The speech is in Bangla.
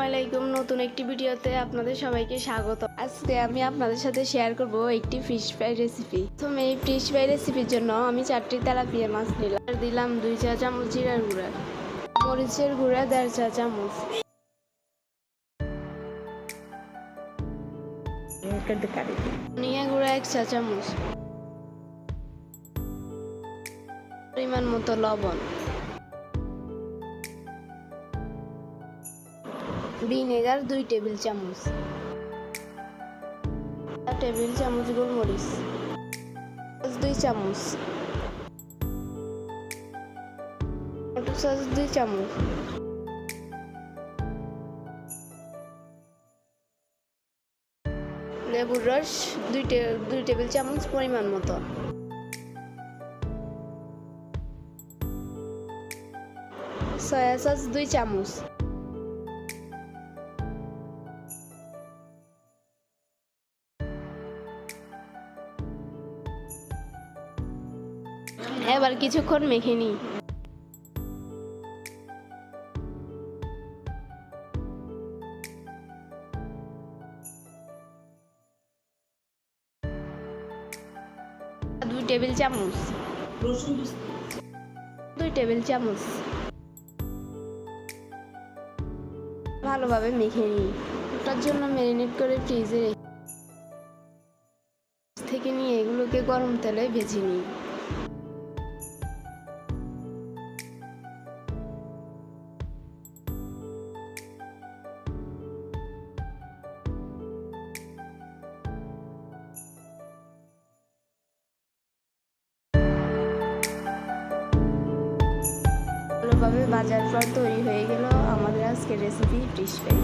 আলাইকুম, নতুন একটি ভিডিওতে আপনাদের সবাইকে স্বাগত। আজকে আমি আপনাদের সাথে শেয়ার করব একটি ফিশ ফ্রাই রেসিপি। প্রথমে এই ফিশ ফ্রাই রেসিপির জন্য আমি 4টি তেলাপিয়া মাছ নিলাম। আর দিলাম 2 চা চামচ জিরার গুঁড়া, মরিচের গুঁড়া 1.5 চা চামচ, ধনিয়া গুঁড়া 1 চা চামচ, পরিমাণ মতো লবণ, ভিনেগার 2 টেবিল চামচ, 1 টেবিল চামচ গোলমরিচ, 2 চামচ, টমেটো সস 2 চামচ, লেবুর রস 2 টেবিল চামচ পরিমাণ মতো, সয়া সস 2 চামচ, এবার কিছুক্ষণ মেখে নিই। দুই টেবিল চামচ, 2 টেবিল চামচ, ভালোভাবে মেখে নিই। ওটার জন্য ম্যারিনেট করে ফ্রিজে থেকে নিয়ে এগুলোকে গরম তেলে ভেজে নিই। ভালোভাবে ভাজার পর তৈরি হয়ে গেল আমাদের আজকের রেসিপি ফিশ ফ্রাই।